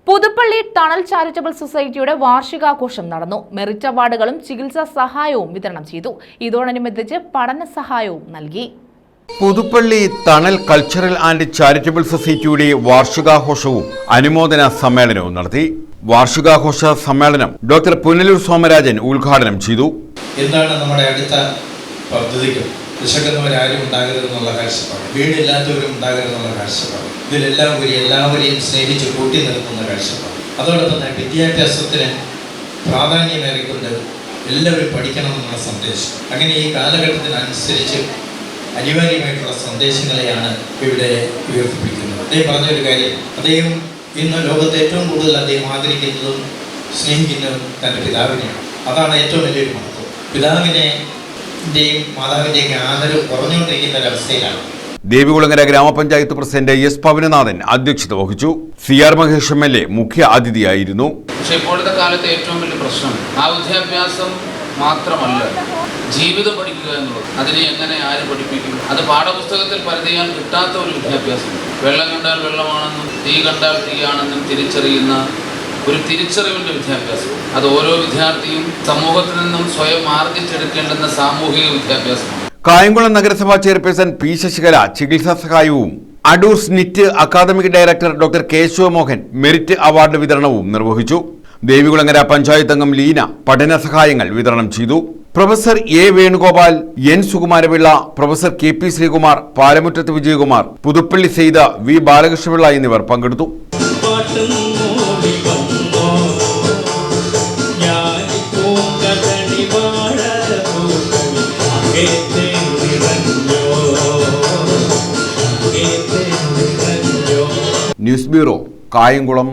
Puthuppally tunnel charitable സൊസൈറ്റിയുടെ വാർഷികാഘോഷം നടന്നു. Merit അവാർഡുകളും ചികിത്സാ സഹായവും വിതരണം ചെയ്തു. ഇതോടനുബന്ധിച്ച് പഠന സഹായവും നൽകി. Puthuppally tunnel cultural and charitable സൊസൈറ്റിയുടെ വാർഷികാഘോഷവും അനുമോദന സമ്മേളനവും നടത്തി. വാർഷികാഘോഷ സമ്മേളനം ഡോക്ടർ പുനലൂർ സോമരാജൻ ഉദ്ഘാടനം ചെയ്തു. എന്താണ് നമ്മുടെ അടുത്ത പദ്ധതികൾ? വിശക്കുന്നവരാരും ഉണ്ടാകരുതെന്നുള്ള കാഴ്ചപ്പാട്, വീടില്ലാത്തവരും ഉണ്ടാകരുതെന്നുള്ള കാഴ്ചപ്പാട്, ഇതിലെല്ലാം കൂടി എല്ലാവരെയും സ്നേഹിച്ച് കൂട്ടി നിർത്തുന്ന കാഴ്ചപ്പാട്, അതോടൊപ്പം തന്നെ വിദ്യാഭ്യാസത്തിന് പ്രാധാന്യമേറിക്കൊണ്ട് എല്ലാവരും പഠിക്കണമെന്നുള്ള സന്ദേശം. അങ്ങനെ ഈ കാലഘട്ടത്തിനനുസരിച്ച് അനിവാര്യമായിട്ടുള്ള സന്ദേശങ്ങളെയാണ് ഇവിടെ ഉയർത്തിപ്പിടിക്കുന്നത്. അദ്ദേഹം പറഞ്ഞൊരു കാര്യം, അദ്ദേഹം ഇന്ന് ലോകത്ത് ഏറ്റവും കൂടുതൽ അദ്ദേഹം ആദരിക്കുന്നതും സ്നേഹിക്കുന്നതും തൻ്റെ പിതാവിനെയാണ്. അതാണ് ഏറ്റവും വലിയൊരു മഹത്വം. പിതാവിൻ്റെയും മാതാവിൻ്റെയും ആദരവ് കുറഞ്ഞുകൊണ്ടിരിക്കുന്ന ഒരവസ്ഥയിലാണ്. ദേവികുളങ്ങര ഗ്രാമപഞ്ചായത്ത് പ്രസിഡന്റ് എസ് പവനനാഥൻ അധ്യക്ഷത വഹിച്ചു. CR മഹേഷ് MLA മുഖ്യ അതിഥിയായിരുന്നു. പക്ഷേ ഇപ്പോഴത്തെ കാലത്തെ ഏറ്റവും വലിയ പ്രശ്നം ആ വിദ്യാഭ്യാസം മാത്രമല്ല, ജീവിതം പഠിക്കുക എന്നുള്ളത്. അതിനെ എങ്ങനെ ആര് പഠിപ്പിക്കും? അത് പാഠപുസ്തകത്തിൽ പരിധിയാൻ കിട്ടാത്ത ഒരു വിദ്യാഭ്യാസം. വെള്ളം കണ്ടാൽ വെള്ളമാണെന്നും തീ കണ്ടാൽ തീയാണെന്നും തിരിച്ചറിയുന്ന ഒരു തിരിച്ചറിവിൻ്റെ വിദ്യാഭ്യാസം. അത് ഓരോ വിദ്യാർത്ഥിയും സമൂഹത്തിൽ നിന്നും സ്വയം ആർജിച്ചെടുക്കേണ്ടുന്ന സാമൂഹിക വിദ്യാഭ്യാസമാണ്. കായംകുളം നഗരസഭാ ചെയർപേഴ്സൺ P. ശശികല ചികിത്സാ സഹായവും Adoor SNIT academic director doctor Keshava Mohan merit award വിതരണവും നിർവഹിച്ചു. ദേവികുളങ്ങര പഞ്ചായത്ത് അംഗം ലീന പഠന സഹായങ്ങൾ വിതരണം ചെയ്തു. Professor A. Venugopal, N. Sukumarapillai, professor KP. Sreekumar, Palamuttathu Vijayakumar, Puthuppally Saitha, V. Balakrishnapillai എന്നിവർ പങ്കെടുത്തു. News bureau, Kayamkulam.